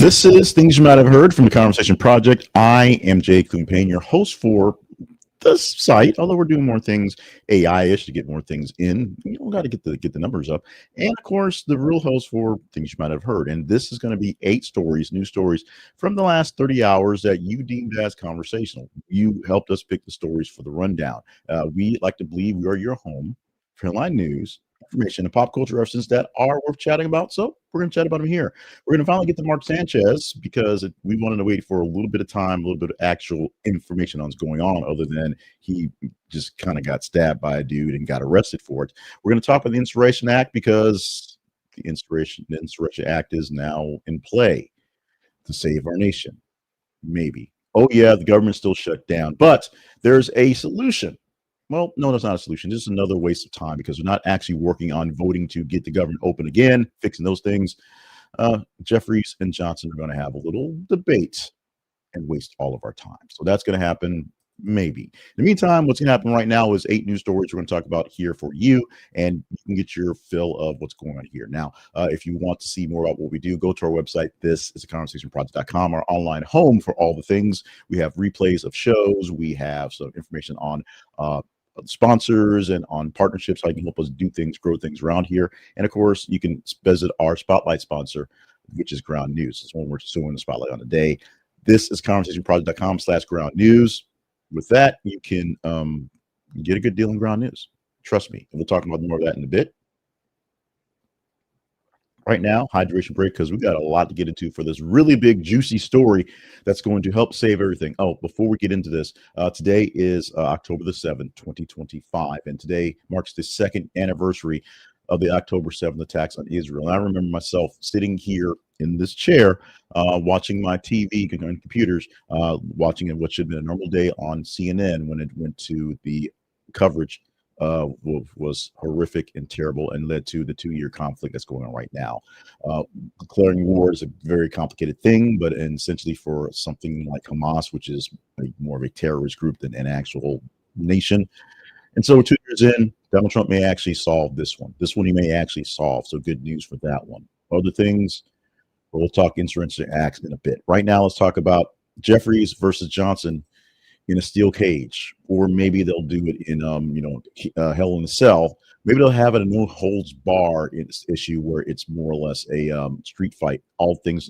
This is Things You Might Have Heard from the Conversation Project. I am Jay Payne, your host for this site. Although we're doing more things AI-ish to get more things in, got to get the numbers up. And of course, the real host for Things You Might Have Heard. And this is going to be 8 stories, new stories from the last 30 hours that you deemed as conversational. You helped us pick the stories for the rundown. We like to believe we are your home for headline news, information, and pop culture references that are worth chatting about. So we're going to chat about them here. We're going to finally get to Mark Sanchez because we wanted to wait for a little bit of time, a little bit of actual information on what's going on, other than he just kind of got stabbed by a dude and got arrested for it. We're going to talk about the Insurrection Act because the Insurrection Act is now in play to save our nation. Maybe. Oh, yeah, the government's still shut down, but there's a solution. Well, no, that's not a solution. This is another waste of time because we're not actually working on voting to get the government open again, fixing those things. Jeffries and Johnson are going to have a little debate and waste all of our time. So that's going to happen maybe. In the meantime, what's going to happen right now is 8 news stories we're going to talk about here for you, and you can get your fill of what's going on here. Now, if you want to see more about what we do, go to our website. This is theconversationproject.com, our online home for all the things. We have replays of shows. We have some information on sponsors and on partnerships, how you can help us do things, grow things around here. And of course, you can visit our spotlight sponsor, which is Ground News. It's one we're doing the spotlight on today. This is conversationproject.com/ground news. With that, you can get a good deal in Ground News. Trust me. And we'll talk about more of that in a bit. Right now, hydration break, because we got a lot to get into for this really big, juicy story that's going to help save everything. Oh, before we get into this, today is October the 7th, 2025, and today marks the 2nd anniversary of the October 7th attacks on Israel. And I remember myself sitting here in this chair, watching my TV and computers, watching what should have been a normal day on CNN when it went to the coverage was horrific and terrible and led to the 2-year conflict that's going on right now. Declaring war is a very complicated thing, but essentially for something like Hamas, which is more of a terrorist group than an actual nation. And so 2 years in, Donald Trump may actually solve this one. This one he may actually solve. So good news for that one. Other things, we'll talk Insurrection Acts in a bit. Right now, let's talk about Jeffries versus Johnson in a steel cage, or maybe they'll do it in Hell in a Cell. Maybe they'll have it a no holds bar issue where it's more or less a street fight. All things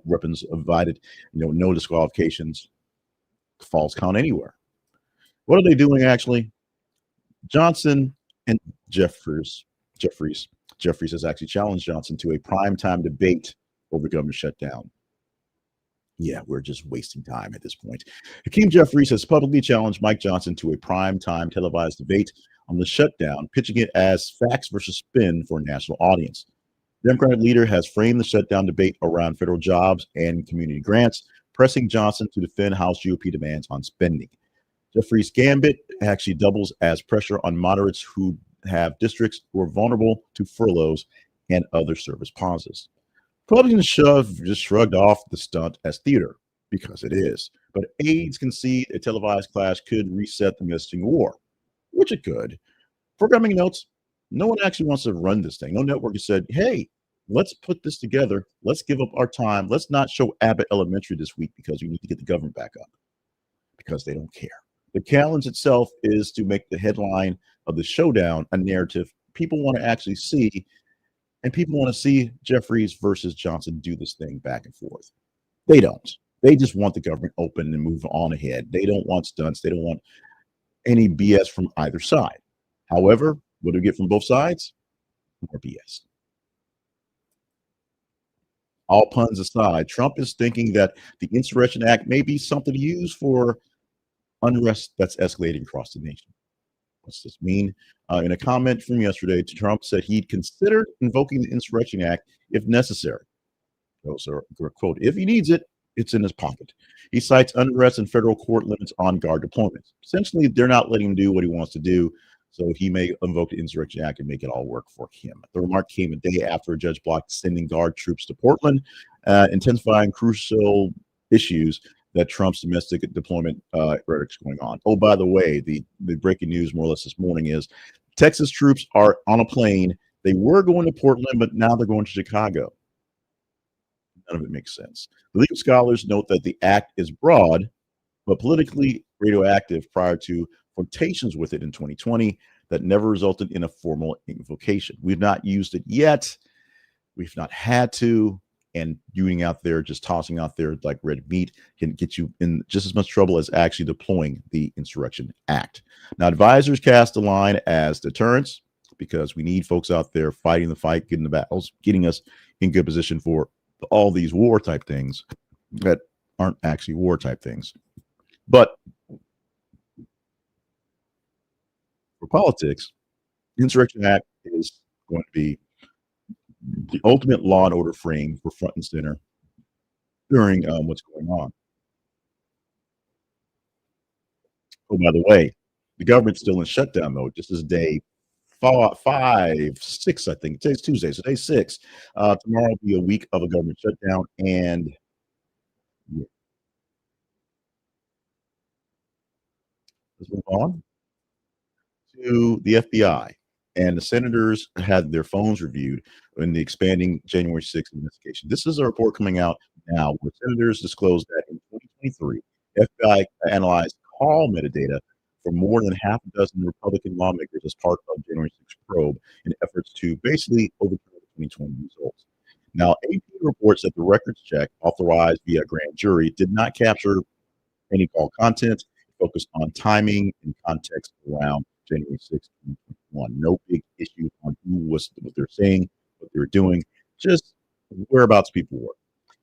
weapons invited, no disqualifications, falls count anywhere. What are they doing actually? Johnson and Jeffries has actually challenged Johnson to a primetime debate over government shutdown. Yeah, we're just wasting time at this point. Hakeem Jeffries has publicly challenged Mike Johnson to a primetime televised debate on the shutdown, pitching it as facts versus spin for a national audience. The Democratic leader has framed the shutdown debate around federal jobs and community grants, pressing Johnson to defend House GOP demands on spending. Jeffries' gambit actually doubles as pressure on moderates who have districts who are vulnerable to furloughs and other service pauses. Republicans just shrugged off the stunt as theater, because it is. But aides concede a televised clash could reset the messaging war, which it could. Programming notes, no one actually wants to run this thing. No network has said, hey, let's put this together. Let's give up our time. Let's not show Abbott Elementary this week because we need to get the government back up, because they don't care. The challenge itself is to make the headline of the showdown a narrative people want to actually see. And people want to see Jeffries versus Johnson do this thing back and forth. They don't. They just want the government open and move on ahead. They don't want stunts. They don't want any BS from either side. However, what do we get from both sides? More BS. All puns aside, Trump is thinking that the Insurrection Act may be something to use for unrest that's escalating across the nation. What's this mean? In a comment from yesterday, Trump said he'd consider invoking the Insurrection Act if necessary. Those are a quote. If he needs it, it's in his pocket. He cites unrest and federal court limits on guard deployments. Essentially, they're not letting him do what he wants to do, so he may invoke the Insurrection Act and make it all work for him. The remark came a day after a judge blocked sending guard troops to Portland, intensifying crucial issues that Trump's domestic deployment rhetoric is going on. Oh, by the way, the breaking news more or less this morning is Texas troops are on a plane. They were going to Portland, but now they're going to Chicago. None of it makes sense. The legal scholars note that the act is broad, but politically radioactive prior to flirtations with it in 2020 that never resulted in a formal invocation. We've not used it yet. We've not had to. And doing out there, just tossing out there like red meat can get you in just as much trouble as actually deploying the Insurrection Act. Now, advisors cast the line as deterrence because we need folks out there fighting the fight, getting the battles, getting us in good position for all these war type things that aren't actually war type things. But for politics, the Insurrection Act is going to be the ultimate law and order frame for front and center during what's going on. Oh, by the way, the government's still in shutdown mode. This is day five, six, I think. Today's Tuesday, so day six. Tomorrow will be a week of a government shutdown. And yeah, let's move on to the FBI. And the senators had their phones reviewed in the expanding January 6th investigation. This is a report coming out now where senators disclosed that in 2023, FBI analyzed call metadata for more than half a dozen Republican lawmakers as part of January 6th probe in efforts to basically overturn the 2020 results. Now, AP reports that the records check authorized via grand jury did not capture any call content, focused on timing and context around January 6th, 2021. No big issue on who was what they're saying, what they were doing, just whereabouts people were.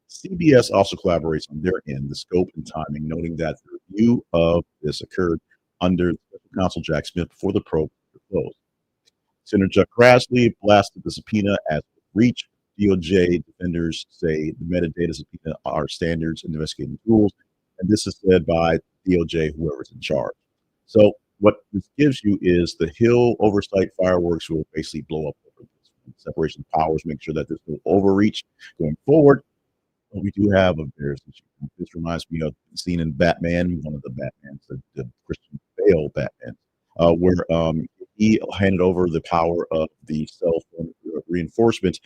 CBS also collaborates on their end, the scope and timing, noting that the review of this occurred under Special Counsel Jack Smith before the probe was closed. Senator Chuck Grassley blasted the subpoena as reach. DOJ defenders say the metadata subpoena are standards and investigating rules, and this is said by DOJ, whoever's in charge. So what this gives you is the Hill oversight fireworks will basically blow up over this. Separation of powers, make sure that there's no overreach going forward. But we do have a very this reminds me of the scene in Batman, one of the Batmans, the Christian Bale Batman, where he handed over the power of the cell phone reinforcement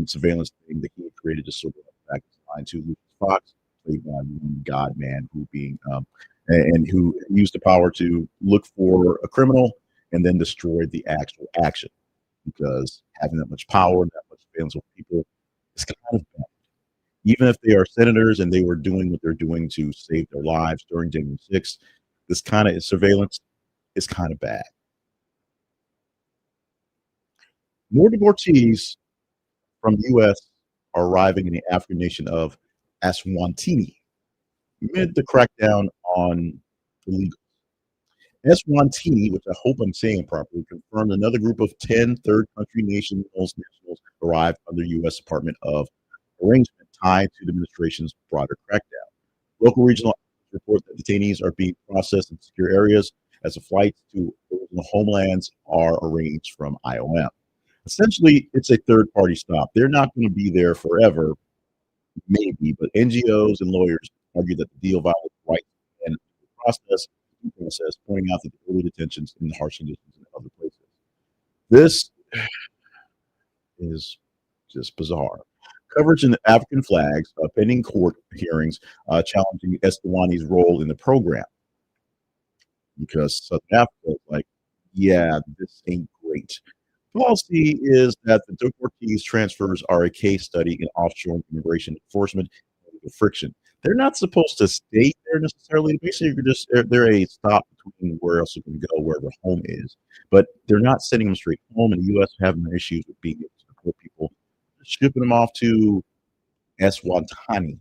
surveillance thing that he had created to sort of back line to Lucas Fox, played by one God man who being and who used the power to look for a criminal and then destroyed the actual action, because having that much power and that much surveillance over people is kind of bad. Even if they are senators and they were doing what they're doing to save their lives during January 6th, this kind of surveillance is kind of bad. More deportees from the U.S. are arriving in the African nation of Eswatini amid the crackdown on illegals. Eswatini, which I hope I'm saying properly, confirmed another group of 10 third country nationals arrived under U.S. Department of Arrangement tied to the administration's broader crackdown. Local regional report that detainees are being processed in secure areas as the flights to original homelands are arranged from IOM. Essentially, it's a third-party stop. They're not going to be there forever, maybe, but NGOs and lawyers argue that the deal violates rights and the process, pointing out that the early detentions in the harsh conditions in other places. This is just bizarre. Coverage in the African flags, pending court hearings challenging Eswatini's role in the program, because South Africa is like, yeah, this ain't great. Policy is that the deportees transfers are a case study in offshore immigration enforcement and legal friction. They're not supposed to stay there necessarily. Basically, they're a stop between where else you can go, wherever home is. But they're not sending them straight home. And the U.S. having issues with being able to deport people, shipping them off to Eswatini,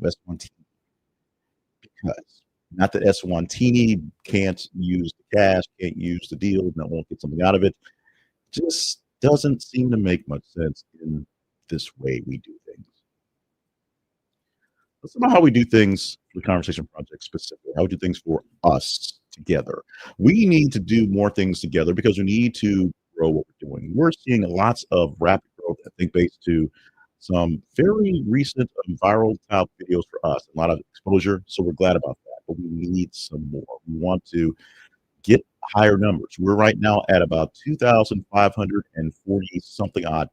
because not that Eswatini can't use the cash, can't use the deal, and won't get something out of it. Just doesn't seem to make much sense in this way we do things. Let's talk about how we do things for the Conversation Project specifically, how we do things for us together. We need to do more things together because we need to grow what we're doing. We're seeing lots of rapid growth, I think, based to some very recent viral type videos for us, a lot of exposure. So we're glad about that, but we need some more. We want to get higher numbers. We're right now at about 2,540 something odd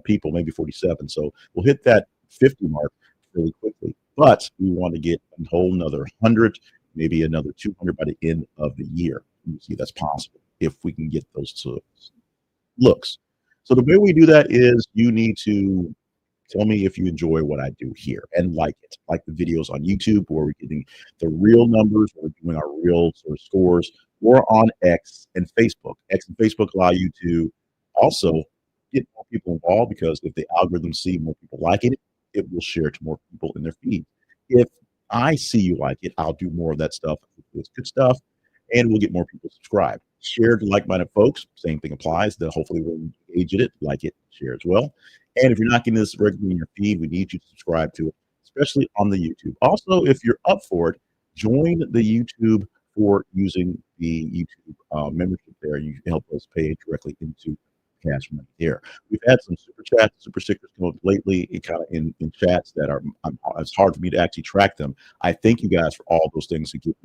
people, maybe 47. So we'll hit that 50 mark really quickly. But we want to get a whole another 100, maybe another 200 by the end of the year. You see, that's possible if we can get those two looks. So the way we do that is you need to tell me if you enjoy what I do here and like it, like the videos on YouTube where we're getting the real numbers, where we're doing our real sort of scores, or on X and Facebook. X and Facebook allow you to also get more people involved because if the algorithms see more people like it, it will share to more people in their feed. If I see you like it, I'll do more of that stuff. It's good stuff, and we'll get more people subscribed. Share to like-minded folks. Same thing applies. That hopefully will engage in it, like it, share as well. And if you're not getting this regularly in your feed, we need you to subscribe to it, especially on the YouTube. Also, if you're up for it, join the YouTube for using the YouTube membership there. You can help us pay directly into cash money there. We've had some super chats, super stickers come up lately, kind of in chats that are it's hard for me to actually track them. I thank you guys for all those things to keep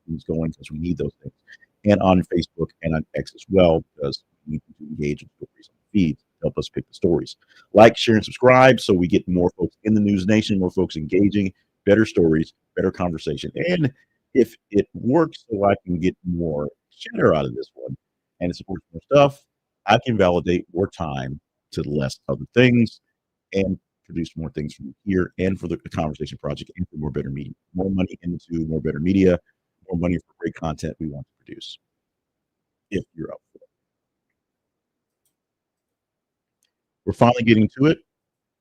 things going because we need those things. And on Facebook and on X as well, because we need to engage in stories on the feed to help us pick the stories. Like, share, and subscribe so we get more folks in the News Nation, more folks engaging, better stories, better conversation. And if it works so I can get more chatter out of this one and it supports more stuff, I can validate more time to less other things and produce more things from here and for the conversation project and for more better media. More money into more better media, more money for great content we want to produce. If you're up for it. We're finally getting to it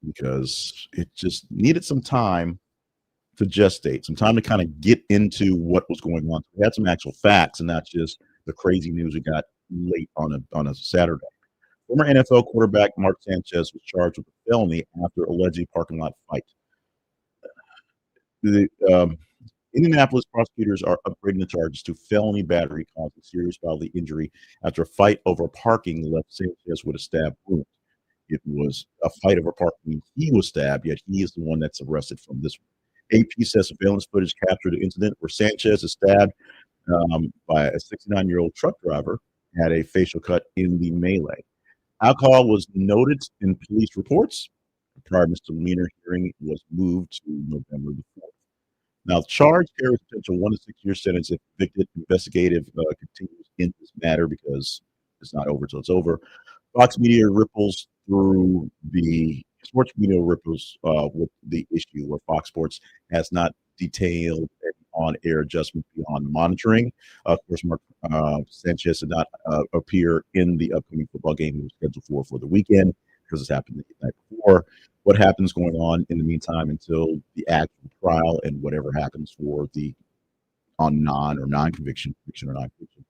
because it just needed some time to gestate, some time to kind of get into what was going on. We had some actual facts and not just the crazy news we got late on a Saturday. Former NFL quarterback Mark Sanchez was charged with a felony after alleged parking lot fight. The Indianapolis prosecutors are upgrading the charges to felony battery causing serious bodily injury after a fight over parking left Sanchez with a stab wound. It was a fight over parking. He was stabbed, yet he is the one that's arrested from this one. AP says surveillance footage captured the incident where Sanchez is stabbed by a 69-year-old truck driver, had a facial cut in the melee. Alcohol was noted in police reports. The prior misdemeanor hearing was moved to November the 4th. Now, the charge carries a potential 1 to 6 year sentence if convicted. Investigative continues in this matter because it's not over until it's over. Fox Media ripples through the sports media ripples with the issue where Fox Sports has not detailed on-air adjustments beyond monitoring. Of course, Mark Sanchez did not appear in the upcoming football game he was scheduled for the weekend because this happened the night before. What happens going on in the meantime until the actual trial and whatever happens for the on non-conviction, conviction or non-conviction,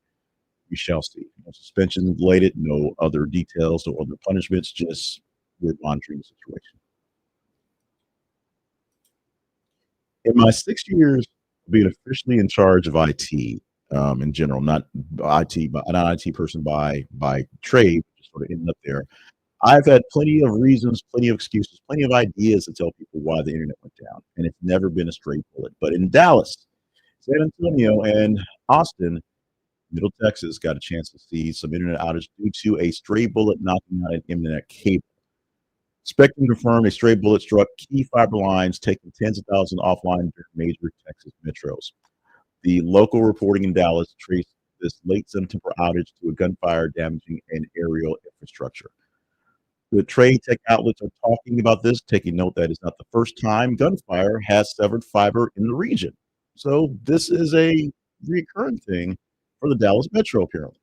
we shall see. No suspension related, no other details, no other punishments, just we're monitoring the situation. In my 6 years being officially in charge of IT in general, not IT, but not IT person by trade, just sort of ended up there. I've had plenty of reasons, plenty of excuses, plenty of ideas to tell people why the internet went down, and it's never been a straight bullet. But in Dallas, San Antonio, and Austin, Middle Texas got a chance to see some internet outage due to a stray bullet knocking out an internet cable. Spectrum confirmed a stray bullet struck key fiber lines, taking tens of thousands offline during major Texas metros. The local reporting in Dallas traced this late September outage to a gunfire damaging an aerial infrastructure. The trade tech outlets are talking about this, taking note that it's not the first time gunfire has severed fiber in the region. So this is a recurring thing for the Dallas metro, apparently.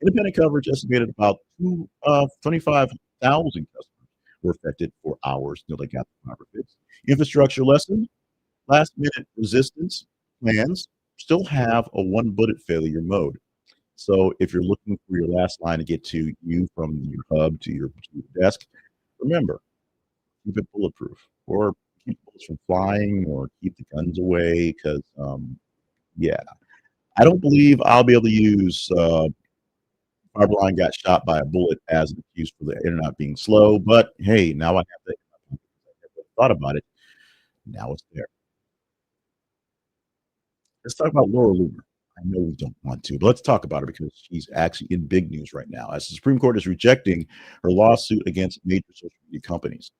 Independent coverage estimated about 25,000 customers were affected for hours until they got the fiber fixed. Infrastructure lesson, last-minute resistance plans still have a one-bullet failure mode. So if you're looking for your last line to get to you from your hub to your desk, remember, keep it bulletproof or keep bullets from flying or keep the guns away because, yeah, I don't believe I'll be able to use fiber line got shot by a bullet as an excuse for the internet being slow. But hey, now I have that. I never thought about it. Now it's there. Let's talk about Laura Loomer. I know we don't want to, but let's talk about her because she's actually in big news right now as the Supreme Court is rejecting her lawsuit against major social media companies.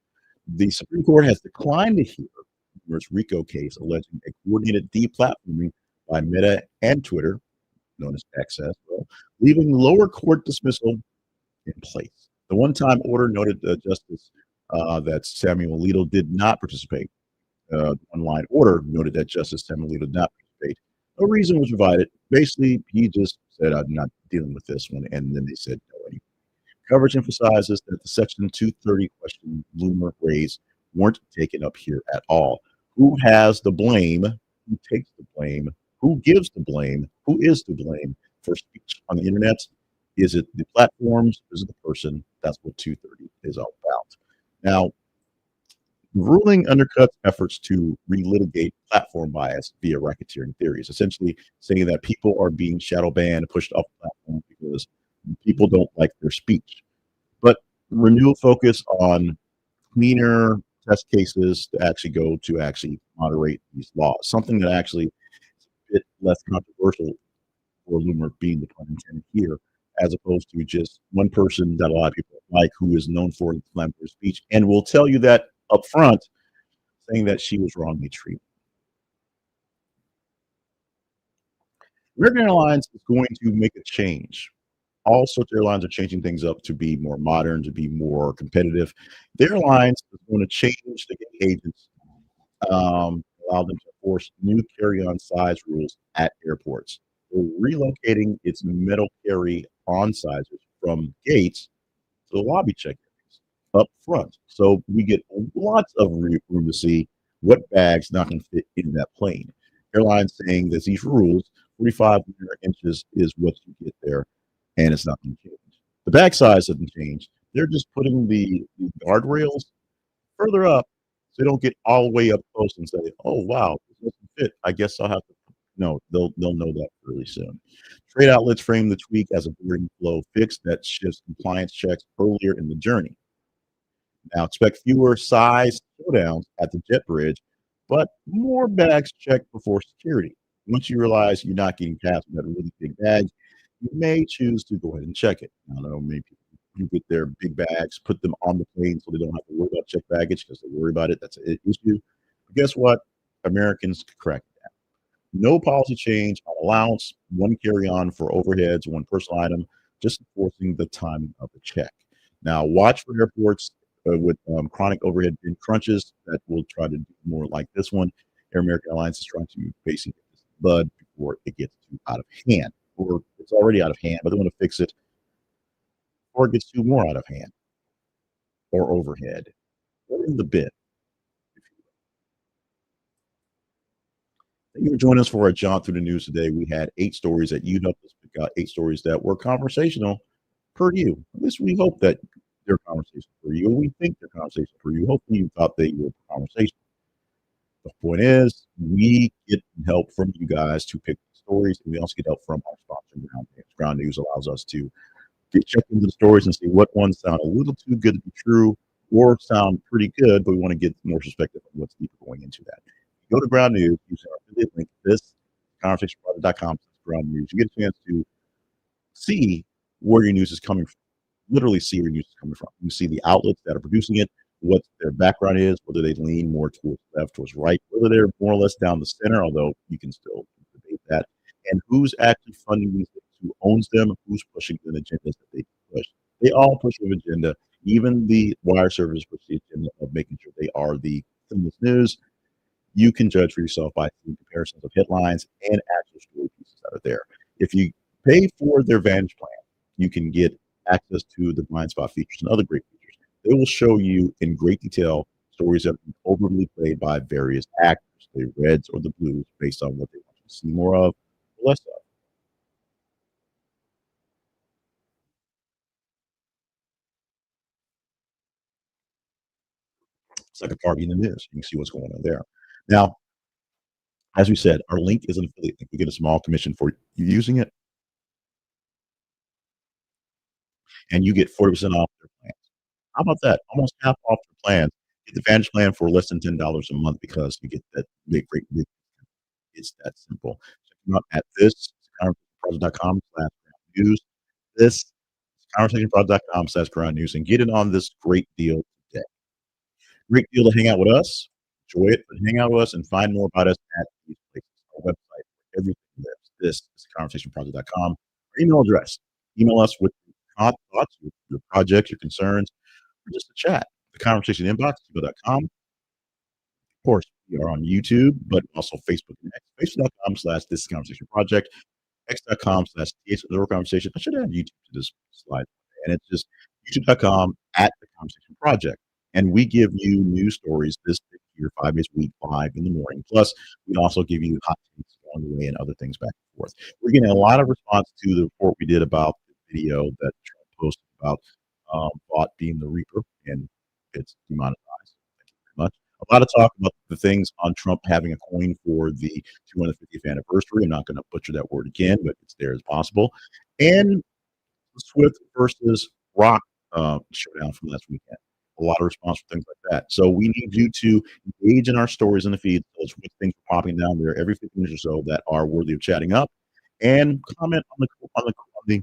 The Supreme Court has declined to hear numerous RICO case alleging a coordinated deplatforming by Meta and Twitter, known as X as well, leaving lower court dismissal in place. The one-time order noted Justice that Samuel Alito did not participate. The online order noted that Justice Samuel Alito did not participate. No reason was provided. Basically, he just said, "I'm not dealing with this one," and then they said no. Coverage emphasizes that the Section 230 question Bloomer raised weren't taken up here at all. Who has the blame? Who takes the blame? Who gives the blame? Who is to blame for speech on the internet? Is it the platforms? Is it the person? That's what 230 is all about. Now, the ruling undercuts efforts to relitigate platform bias via racketeering theories, essentially saying that people are being shadow banned, pushed off the platform because people don't like their speech. But renewed focus on cleaner test cases to actually go to actually moderate these laws, something that actually is a bit less controversial for Loomer being the pun intended here, as opposed to just one person that a lot of people like who is known for inflammatory speech and will tell you that up front, saying that she was wrongly treated. American Airlines is going to make a change. All sorts of airlines are changing things up to be more modern, to be more competitive. The airlines is going to change the gate agents, allow them to enforce new carry-on size rules at airports. We're relocating its metal carry-on sizes from gates to the lobby check areas up front. So we get lots of room to see what bags not going to fit in that plane. Airlines saying that these rules, 45 inches is what you get there, and it's not going to change. The bag size doesn't change. They're just putting the guardrails further up so they don't get all the way up close and say, "Oh wow, this doesn't fit. I guess I'll have to." No, they'll know that really soon. Trade outlets frame the tweak as a boarding flow fix that shifts compliance checks earlier in the journey. Now expect fewer size showdowns at the jet bridge, but more bags checked before security. Once you realize you're not getting past that really big bag, you may choose to go ahead and check it. I don't know, maybe you get their big bags, put them on the plane so they don't have to worry about check baggage because they worry about it. That's an issue. But guess what? Americans correct that. No policy change on allowance, one carry-on for overheads, one personal item, just enforcing the timing of the check. Now, watch for airports with chronic overhead bin crunches that will try to do more like this one. Air American Airlines is trying to basically get this bud before it gets too out of hand, or it's already out of hand, but they want to fix it before it gets too more out of hand or overhead or in the bin. Thank you for joining us for our jaunt through the news today. We had 8 stories that you helped us pick out, 8 stories that were conversational per you. At least we hope that they're conversational for you. We think they're conversational for you. Hopefully you thought they were conversational. The point is, we get help from you guys to pick stories, and we also get help from our sponsor, Ground News. Ground News allows us to get checked into the stories and see what ones sound a little too good to be true or sound pretty good, but we want to get more perspective on what's deeper going into that. Go to Ground News, using our affiliate link, this conversationproject.com, Ground News. You get a chance to see where your news is coming from. Literally see where your news is coming from. You see the outlets that are producing it, what their background is, whether they lean more towards left, towards right, whether they're more or less down the center, although you can still debate that, and who's actually funding these things, who owns them, who's pushing the agendas that they push. They all push an agenda. Even the wire service push the agenda of making sure they are the sinless news. You can judge for yourself by seeing comparisons of headlines and actual story pieces that are there. If you pay for their Vantage plan, you can get access to the blind spot features and other great features. They will show you in great detail stories that are overly played by various actors, the reds or the blues, based on what they want you to see more of or less of. It's like a party in the news. You can see what's going on there. Now, as we said, our link is an affiliate link. We get a small commission for you using it, and you get 40% off their plans. How about that? Almost half off their plans. Get the Vantage plan for less than $10 a month because you get that big, great, big. It's that simple. Check them out at this conversationproject.com/ground news. This conversationproject.com/ground news and get it on this great deal today. Great deal to hang out with us. enjoy it, but hang out with us and find more about us at these places. Our website, where everything lives. This is conversationproject.com. Our email address. Email us with your thoughts, your projects, your concerns, or just a chat. The conversation inbox, gmail.com. Of course, we are on YouTube, but also Facebook and X. Facebook.com/This is Conversation Project. X.com/TH Conversation. I should add YouTube to this slide. And it's just YouTube.com/The Conversation Project. And we give you news stories this big here, 5 days a week, 5 in the morning. Plus, we also give you hot takes along the way and other things back and forth. We're getting a lot of response to the report we did about the video that Trump posted about bot being the Reaper, and it's demonetized. Thank you very much. A lot of talk about the things on Trump having a coin for the 250th anniversary. I'm not going to butcher that word again, but it's there as possible. And Swift versus Rock showdown from last weekend. A lot of response for things like that. So we need you to engage in our stories in the feed. Those things are popping down there every 15 minutes or so that are worthy of chatting up, and comment on the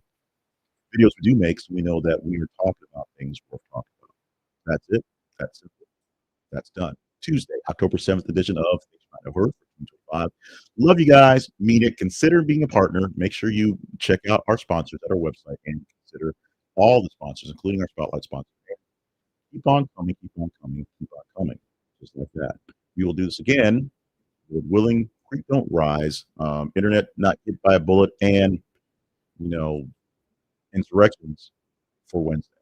videos we do make, so we know that we are talking about things worth talking about. That's it. That's it. That's done. Tuesday, October 7th edition of Things You Might Have Heard for 2025. Love you guys. Mean it. Consider being a partner. Make sure you check out our sponsors at our website and consider all the sponsors, including our Spotlight sponsors. Keep on coming, keep on coming, keep on coming. Just like that. We will do this again. Lord willing, creek don't rise. Internet not hit by a bullet, and insurrections for Wednesday.